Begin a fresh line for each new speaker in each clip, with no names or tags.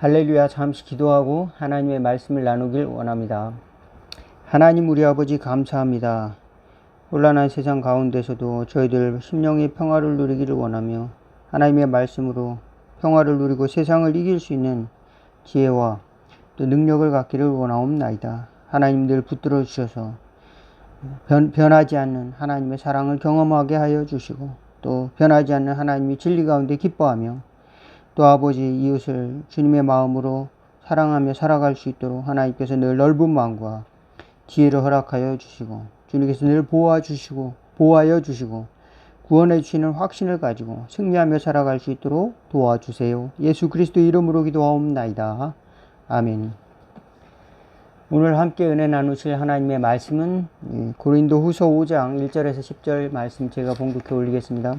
할렐루야. 잠시 기도하고 하나님의 말씀을 나누길 원합니다. 하나님 우리 아버지 감사합니다. 혼란한 세상 가운데서도 저희들 심령의 평화를 누리기를 원하며 하나님의 말씀으로 평화를 누리고 세상을 이길 수 있는 지혜와 또 능력을 갖기를 원하옵나이다. 하나님들 붙들어 주셔서 변하지 않는 하나님의 사랑을 경험하게 하여 주시고 또 변하지 않는 하나님의 진리 가운데 기뻐하며 또 아버지 이웃을 주님의 마음으로 사랑하며 살아갈 수 있도록 하나님께서 늘 넓은 마음과 지혜를 허락하여 주시고 주님께서 늘 보호하여 주시고 구원해 주시는 확신을 가지고 승리하며 살아갈 수 있도록 도와주세요. 예수 그리스도 이름으로 기도하옵나이다. 아멘. 오늘 함께 은혜 나누실 하나님의 말씀은 고린도 후서 5장 1절에서 10절 말씀 제가 봉독해 올리겠습니다.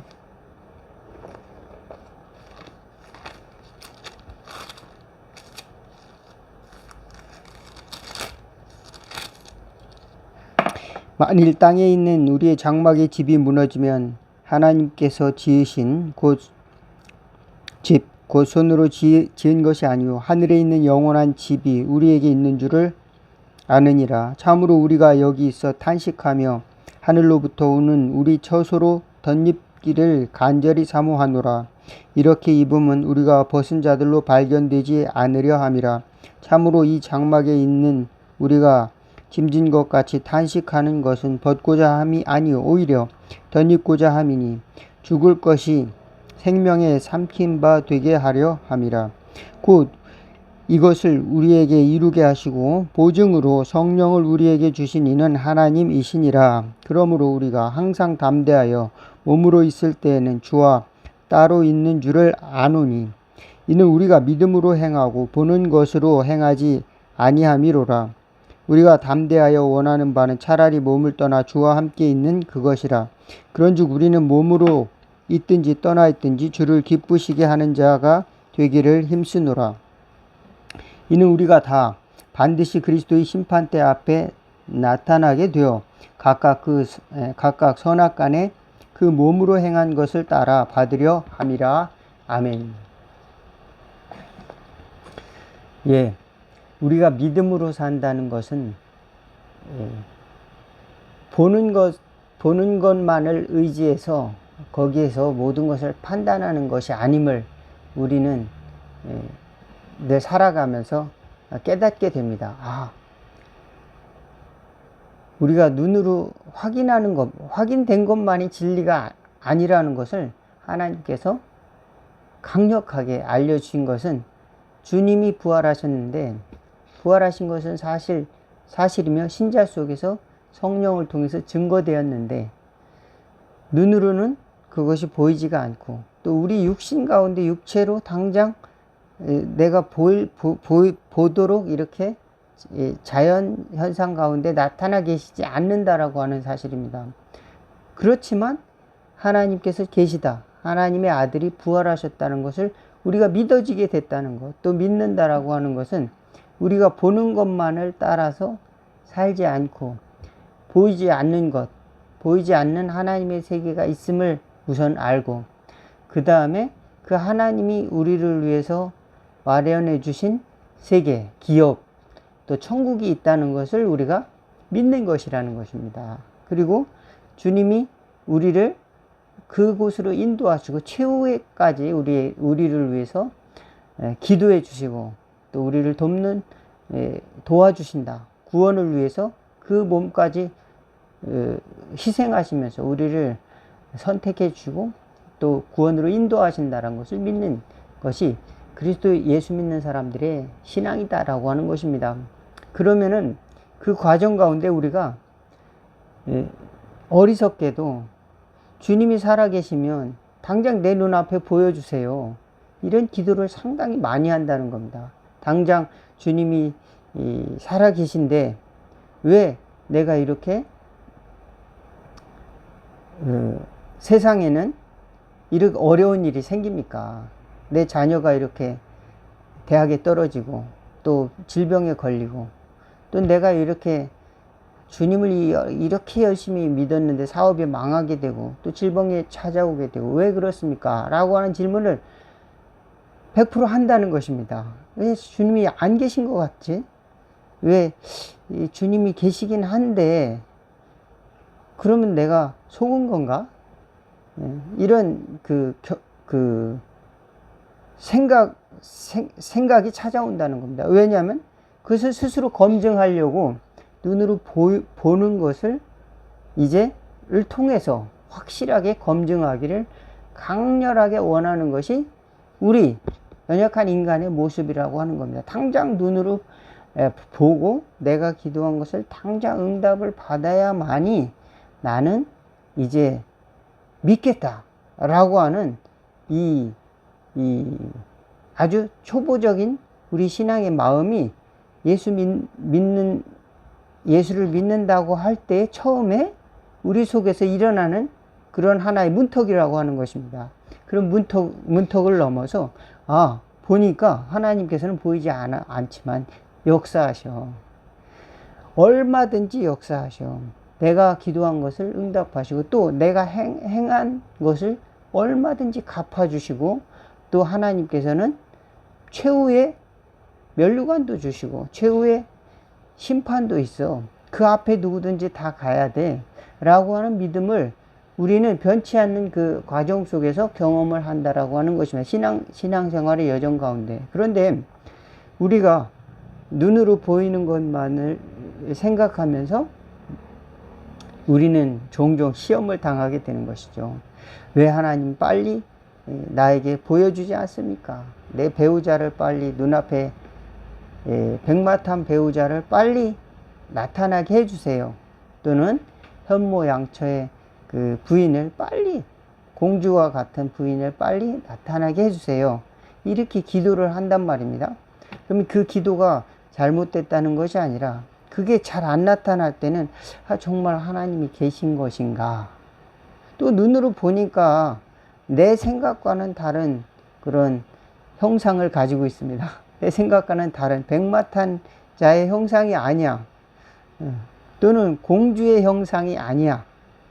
만일 땅에 있는 우리의 장막의 집이 무너지면 하나님께서 지으신 곧 손으로 지은 것이 아니요 하늘에 있는 영원한 집이 우리에게 있는 줄을 아느니라. 참으로 우리가 여기 있어 탄식하며 하늘로부터 오는 우리 처소로 덧입기를 간절히 사모하노라. 이렇게 입으면 우리가 벗은 자들로 발견되지 않으려 함이라. 참으로 이 장막에 있는 우리가 짐진 것 같이 탄식하는 것은 벗고자 함이 아니요 오히려 덧입고자 함이니 죽을 것이 생명에 삼킨 바 되게 하려 함이라. 곧 이것을 우리에게 이루게 하시고 보증으로 성령을 우리에게 주신 이는 하나님이시니라. 그러므로 우리가 항상 담대하여 몸으로 있을 때에는 주와 따로 있는 줄을 아노니 이는 우리가 믿음으로 행하고 보는 것으로 행하지 아니함이로라. 우리가 담대하여 원하는 바는 차라리 몸을 떠나 주와 함께 있는 그것이라. 그런즉 우리는 몸으로 있든지 떠나 있든지 주를 기쁘시게 하는 자가 되기를 힘쓰노라. 이는 우리가 다 반드시 그리스도의 심판대 앞에 나타나게 되어 각각 선악간에 그 몸으로 행한 것을 따라 받으려 함이라. 아멘. 예. 우리가 믿음으로 산다는 것은 보는 것만을 의지해서 거기에서 모든 것을 판단하는 것이 아님을 우리는 늘 살아가면서 깨닫게 됩니다. 우리가 눈으로 확인된 것만이 진리가 아니라는 것을 하나님께서 강력하게 알려주신 것은 주님이 부활하셨는데 부활하신 것은 사실이며 신자 속에서 성령을 통해서 증거되었는데 눈으로는 그것이 보이지가 않고 또 우리 육신 가운데 육체로 당장 내가 보도록 이렇게 자연 현상 가운데 나타나 계시지 않는다라고 하는 사실입니다. 그렇지만 하나님께서 계시다. 하나님의 아들이 부활하셨다는 것을 우리가 믿어지게 됐다는 것, 또 믿는다라고 하는 것은 우리가 보는 것만을 따라서 살지 않고 보이지 않는 것, 보이지 않는 하나님의 세계가 있음을 우선 알고 그 다음에 그 하나님이 우리를 위해서 마련해 주신 세계, 기업, 또 천국이 있다는 것을 우리가 믿는 것이라는 것입니다. 그리고 주님이 우리를 그곳으로 인도하시고 최후에까지 우리를 위해서 기도해 주시고 또 우리를 도와주신다. 구원을 위해서 그 몸까지 희생하시면서 우리를 선택해 주시고 또 구원으로 인도하신다는 것을 믿는 것이 그리스도 예수 믿는 사람들의 신앙이다라고 하는 것입니다. 그러면은 그 과정 가운데 우리가 어리석게도 주님이 살아계시면 당장 내 눈앞에 보여주세요. 이런 기도를 상당히 많이 한다는 겁니다. 당장 주님이 살아계신데 왜 내가 이렇게 세상에는 이렇게 어려운 일이 생깁니까? 내 자녀가 이렇게 대학에 떨어지고 또 질병에 걸리고 또 내가 이렇게 주님을 이렇게 열심히 믿었는데 사업이 망하게 되고 또 질병에 찾아오게 되고 왜 그렇습니까? 라고 하는 질문을 100% 한다는 것입니다. 왜 주님이 안 계신 것 같지? 왜 주님이 계시긴 한데 그러면 내가 속은 건가? 이런 생각이 찾아온다는 겁니다. 왜냐하면 그것을 스스로 검증하려고 눈으로 보는 것을 이제를 통해서 확실하게 검증하기를 강렬하게 원하는 것이 우리 연약한 인간의 모습이라고 하는 겁니다. 당장 눈으로 보고 내가 기도한 것을 당장 응답을 받아야만이 나는 이제 믿겠다 라고 하는 이 아주 초보적인 우리 신앙의 마음이 예수를 믿는다고 할 때 처음에 우리 속에서 일어나는 그런 하나의 문턱이라고 하는 것입니다. 그런 문턱을 넘어서 보니까 하나님께서는 보이지 않지만 역사하셔. 얼마든지 역사하셔. 내가 기도한 것을 응답하시고 또 내가 행한 것을 얼마든지 갚아주시고 또 하나님께서는 최후의 면류관도 주시고 최후의 심판도 있어. 그 앞에 누구든지 다 가야 돼 라고 하는 믿음을 우리는 변치 않는 그 과정 속에서 경험을 한다라고 하는 것입니다. 신앙생활의 여정 가운데. 그런데 우리가 눈으로 보이는 것만을 생각하면서 우리는 종종 시험을 당하게 되는 것이죠. 왜 하나님 빨리 나에게 보여주지 않습니까? 내 배우자를 빨리 눈앞에 백마탄 배우자를 빨리 나타나게 해주세요. 또는 현모양처의 그 부인을 빨리 공주와 같은 부인을 빨리 나타나게 해주세요. 이렇게 기도를 한단 말입니다. 그러면 그 기도가 잘못됐다는 것이 아니라 그게 잘 안 나타날 때는 정말 하나님이 계신 것인가? 또 눈으로 보니까 내 생각과는 다른 그런 형상을 가지고 있습니다. 내 생각과는 다른 백마탄자의 형상이 아니야. 또는 공주의 형상이 아니야.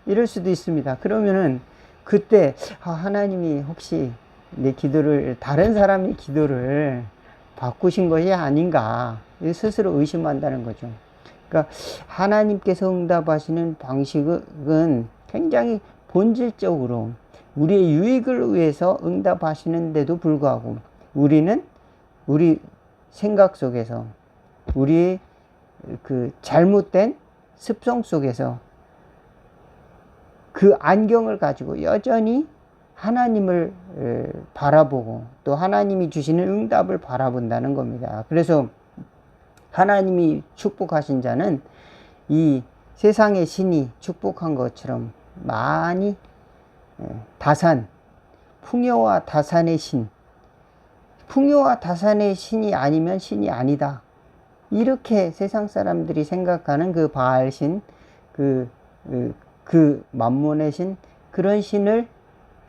이럴 수도 있습니다. 그러면은 그때 하나님이 혹시 내 기도를 다른 사람의 기도를 바꾸신 것이 아닌가 스스로 의심한다는 거죠. 그러니까 하나님께서 응답하시는 방식은 굉장히 본질적으로 우리의 유익을 위해서 응답하시는데도 불구하고 우리는 우리 생각 속에서 우리의 그 잘못된 습성 속에서 그 안경을 가지고 여전히 하나님을 바라보고 또 하나님이 주시는 응답을 바라본다는 겁니다. 그래서 하나님이 축복하신 자는 이 세상의 신이 축복한 것처럼 많이 풍요와 다산의 신, 풍요와 다산의 신이 아니면 신이 아니다. 이렇게 세상 사람들이 생각하는 그 바알신, 그 만몬의 신, 그런 신을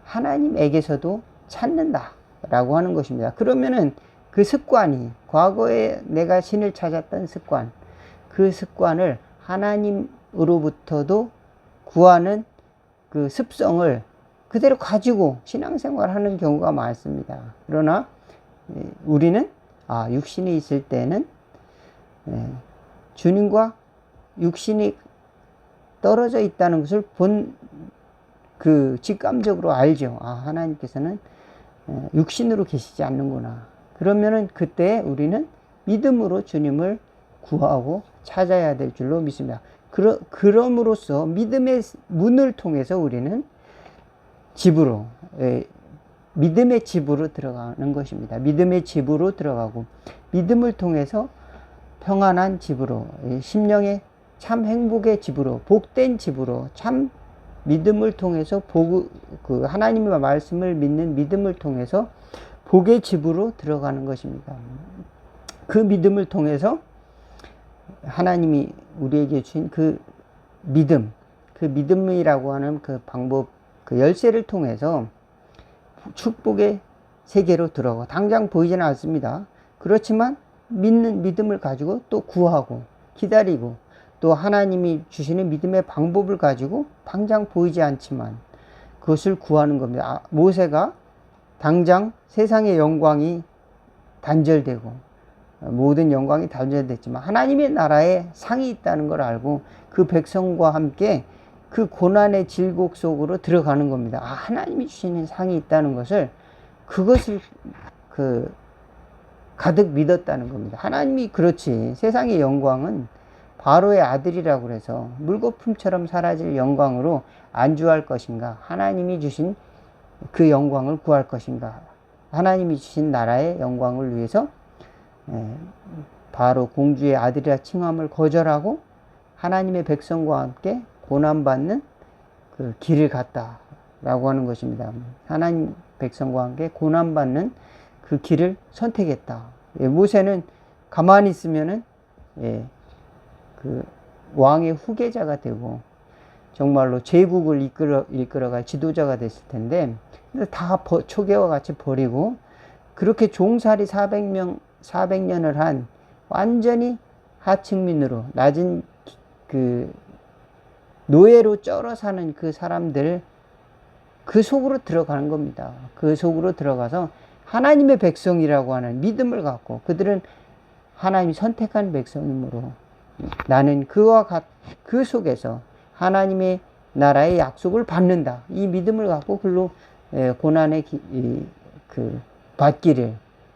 하나님에게서도 찾는다라고 하는 것입니다. 그러면은 그 습관이 과거에 내가 신을 찾았던 습관, 그 습관을 하나님으로부터도 구하는 그 습성을 그대로 가지고 신앙생활하는 경우가 많습니다. 그러나 우리는 육신이 있을 때는 주님과 육신이 떨어져 있다는 것을 직감적으로 알죠. 하나님께서는 육신으로 계시지 않는구나. 그러면은 그때 우리는 믿음으로 주님을 구하고 찾아야 될 줄로 믿습니다. 그럼으로써 믿음의 문을 통해서 우리는 믿음의 집으로 들어가는 것입니다. 믿음의 집으로 들어가고 믿음을 통해서 평안한 집으로, 심령의 참 행복의 집으로, 복된 집으로, 참 믿음을 통해서 하나님의 말씀을 믿는 믿음을 통해서 복의 집으로 들어가는 것입니다. 그 믿음을 통해서 하나님이 우리에게 주신 그 믿음이라고 하는 그 방법, 그 열쇠를 통해서 축복의 세계로 들어가. 당장 보이지는 않습니다. 그렇지만 믿는 믿음을 가지고 또 구하고 기다리고 또 하나님이 주시는 믿음의 방법을 가지고 당장 보이지 않지만 그것을 구하는 겁니다. 모세가 당장 세상의 영광이 단절되고 모든 영광이 단절됐지만 하나님의 나라에 상이 있다는 걸 알고 그 백성과 함께 그 고난의 질곡 속으로 들어가는 겁니다. 하나님이 주시는 상이 있다는 것을, 그것을 가득 믿었다는 겁니다. 하나님이, 그렇지, 세상의 영광은 바로의 아들이라고 그래서 물거품처럼 사라질 영광으로 안주할 것인가, 하나님이 주신 그 영광을 구할 것인가, 하나님이 주신 나라의 영광을 위해서 바로 공주의 아들이라 칭함을 거절하고 하나님의 백성과 함께 고난받는 그 길을 갔다라고 하는 것입니다. 하나님 백성과 함께 고난받는 그 길을 선택했다. 모세는 가만히 있으면은 그 왕의 후계자가 되고 정말로 제국을 이끌어갈 지도자가 됐을 텐데, 다 초계와 같이 버리고 그렇게 종살이 400년을 한 완전히 하층민으로, 낮은 그 노예로 쩔어 사는 그 사람들, 그 속으로 들어가는 겁니다. 그 속으로 들어가서 하나님의 백성이라고 하는 믿음을 갖고, 그들은 하나님이 선택한 백성이므로 나는 그 속에서 하나님의 나라의 약속을 받는다, 이 믿음을 갖고 글로 고난의 받기를,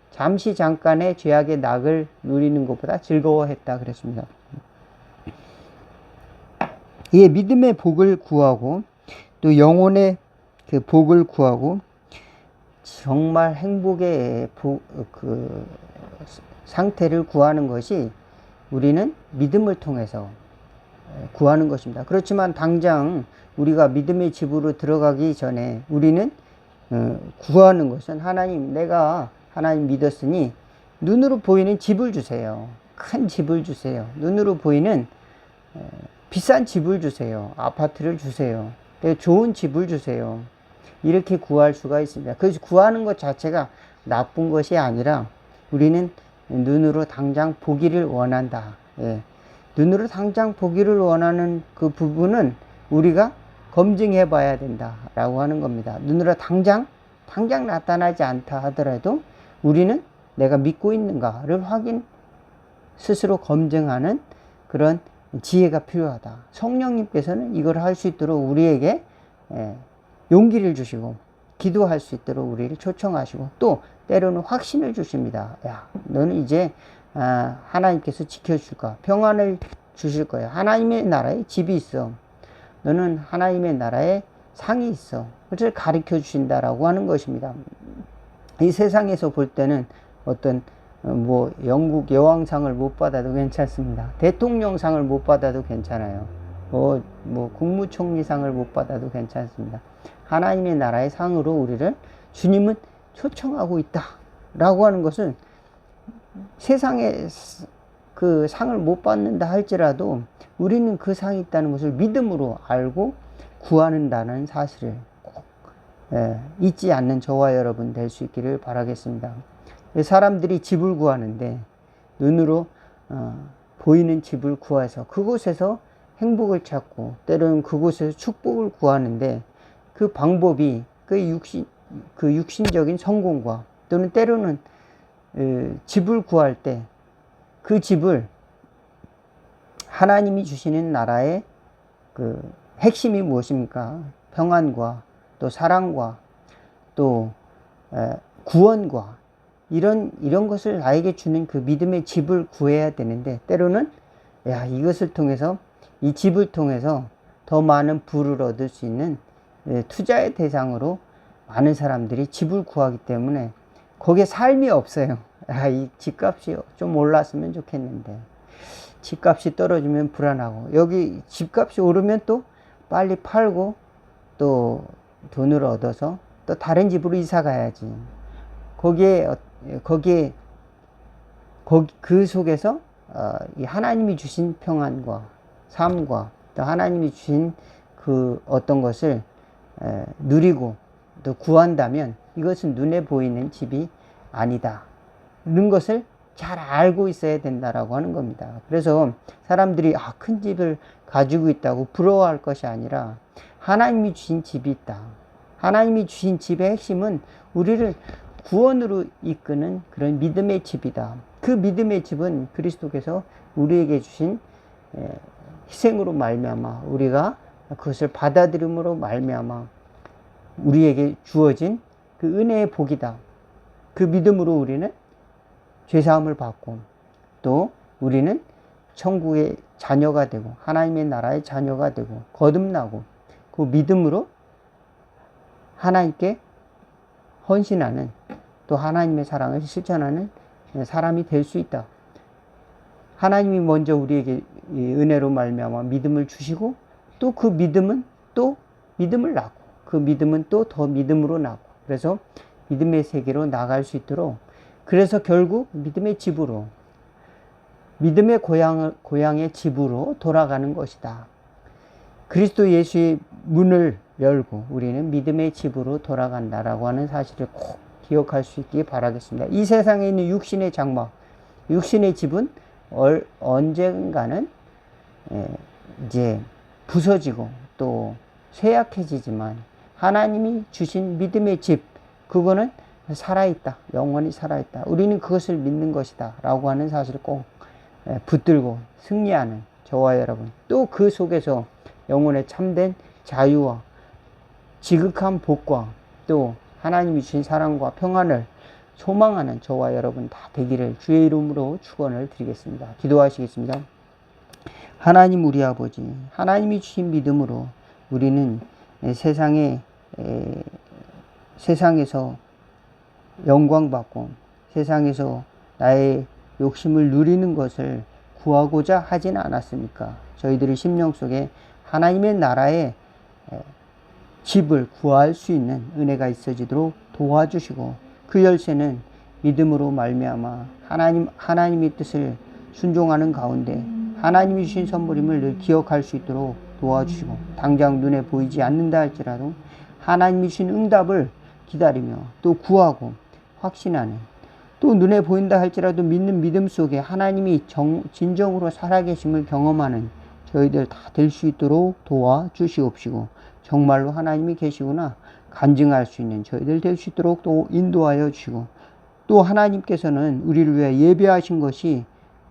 잠시 잠깐의 죄악의 낙을 누리는 것보다 즐거워했다 그랬습니다. 이 믿음의 복을 구하고 또 영혼의 그 복을 구하고 정말 행복의 상태를 구하는 것이 우리는 믿음을 통해서 구하는 것입니다. 그렇지만 당장 우리가 믿음의 집으로 들어가기 전에 우리는 구하는 것은, 하나님, 내가 하나님 믿었으니 눈으로 보이는 집을 주세요. 큰 집을 주세요. 눈으로 보이는 비싼 집을 주세요. 아파트를 주세요. 좋은 집을 주세요. 이렇게 구할 수가 있습니다. 그래서 구하는 것 자체가 나쁜 것이 아니라 우리는 눈으로 당장 보기를 원한다. 눈으로 당장 보기를 원하는 그 부분은 우리가 검증해 봐야 된다라고 하는 겁니다. 눈으로 당장 나타나지 않다 하더라도 우리는 내가 믿고 있는가를 스스로 검증하는 그런 지혜가 필요하다. 성령님께서는 이걸 할 수 있도록 우리에게 용기를 주시고 기도할 수 있도록 우리를 초청하시고, 또 때로는 확신을 주십니다. 야, 너는 이제 하나님께서 지켜줄 거야. 평안을 주실 거야. 하나님의 나라에 집이 있어. 너는 하나님의 나라에 상이 있어. 그것을 가르쳐 주신다라고 하는 것입니다. 이 세상에서 볼 때는 어떤 영국 여왕상을 못 받아도 괜찮습니다. 대통령상을 못 받아도 괜찮아요. 국무총리상을 못 받아도 괜찮습니다. 하나님의 나라의 상으로 우리를 주님은 초청하고 있다라고 하는 것은, 세상에 그 상을 못 받는다 할지라도 우리는 그 상이 있다는 것을 믿음으로 알고 구하는다는 사실을 꼭 잊지 않는 저와 여러분 될 수 있기를 바라겠습니다. 사람들이 집을 구하는데 눈으로 보이는 집을 구해서 그곳에서 행복을 찾고, 때로는 그곳에서 축복을 구하는데, 그 방법이 그 육신적인 성공과, 또는 때로는 집을 구할 때 그 집을 하나님이 주시는 나라의 그 핵심이 무엇입니까? 평안과 또 사랑과 또 구원과 이런 것을 나에게 주는 그 믿음의 집을 구해야 되는데, 때로는 이것을 통해서, 이 집을 통해서 더 많은 부를 얻을 수 있는 투자의 대상으로 많은 사람들이 집을 구하기 때문에 거기에 삶이 없어요. 이 집값이 좀 올랐으면 좋겠는데, 집값이 떨어지면 불안하고, 여기 집값이 오르면 또 빨리 팔고 또 돈을 얻어서 또 다른 집으로 이사 가야지. 그 속에서 이 하나님이 주신 평안과 삶과 또 하나님이 주신 그 어떤 것을 누리고 또 구한다면, 이것은 눈에 보이는 집이 아니다 이런 것을 잘 알고 있어야 된다라고 하는 겁니다. 그래서 사람들이 큰 집을 가지고 있다고 부러워할 것이 아니라, 하나님이 주신 집이 있다, 하나님이 주신 집의 핵심은 우리를 구원으로 이끄는 그런 믿음의 집이다. 그 믿음의 집은 그리스도께서 우리에게 주신 희생으로 말미암아 우리가 그것을 받아들임으로 말미암아 우리에게 주어진 그 은혜의 복이다. 그 믿음으로 우리는 죄사함을 받고 또 우리는 천국의 자녀가 되고 하나님의 나라의 자녀가 되고 거듭나고 그 믿음으로 하나님께 헌신하는 또 하나님의 사랑을 실천하는 사람이 될 수 있다. 하나님이 먼저 우리에게 은혜로 말미암아 믿음을 주시고 또 그 믿음은 또 믿음을 낳고 그 믿음은 또 더 믿음으로 낳고 그래서 믿음의 세계로 나갈 수 있도록 그래서 결국 믿음의 집으로 믿음의 고향의 집으로 돌아가는 것이다. 그리스도 예수의 문을 열고 우리는 믿음의 집으로 돌아간다라고 하는 사실을 꼭 기억할 수 있기 바라겠습니다. 이 세상에 있는 육신의 장막, 육신의 집은 언젠가는 이제 부서지고 또 쇠약해지지만 하나님이 주신 믿음의 집, 그거는 살아있다. 영원히 살아있다. 우리는 그것을 믿는 것이다. 라고 하는 사실을 꼭 붙들고 승리하는 저와 여러분, 또 그 속에서 영혼의 참된 자유와 지극한 복과 또 하나님이 주신 사랑과 평안을 소망하는 저와 여러분 다 되기를 주의 이름으로 축원을 드리겠습니다. 기도하시겠습니다. 하나님 우리 아버지, 하나님이 주신 믿음으로 우리는 세상에서 영광받고 세상에서 나의 욕심을 누리는 것을 구하고자 하진 않았습니까? 저희들의 심령 속에 하나님의 나라의 집을 구할 수 있는 은혜가 있어지도록 도와주시고 그 열쇠는 믿음으로 말미암아 하나님의 뜻을 순종하는 가운데 하나님이 주신 선물임을 늘 기억할 수 있도록 도와주시고 당장 눈에 보이지 않는다 할지라도 하나님이 주신 응답을 기다리며 또 구하고 확신하는 또 눈에 보인다 할지라도 믿는 믿음 속에 하나님이 진정으로 살아계심을 경험하는 저희들 다 될 수 있도록 도와주시옵시고 정말로 하나님이 계시구나 간증할 수 있는 저희들 될 수 있도록 또 인도하여 주시고 또 하나님께서는 우리를 위해 예배하신 것이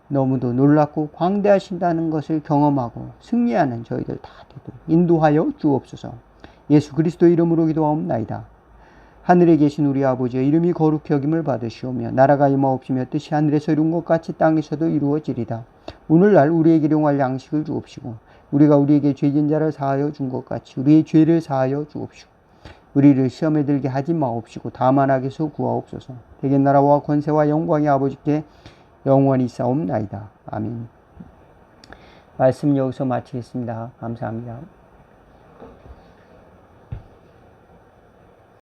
너무도 놀랍고 광대하신다는 것을 경험하고 승리하는 저희들 다 되도록 인도하여 주옵소서. 예수 그리스도 이름으로 기도하옵나이다. 하늘에 계신 우리 아버지의 이름이 거룩히 여김을 받으시오며 나라가 임하옵시며 뜻이 하늘에서 이룬 것 같이 땅에서도 이루어지리다. 오늘날 우리에게 일용할 양식을 주옵시고 우리가 우리에게 죄진 자를 사하여 준 것 같이 우리의 죄를 사하여 주옵시고 우리를 시험에 들게 하지 마옵시고 다만 악에서 구하옵소서. 대개 나라와 권세와 영광이 아버지께 영원히 있사옵나이다. 아멘. 말씀 여기서 마치겠습니다. 감사합니다.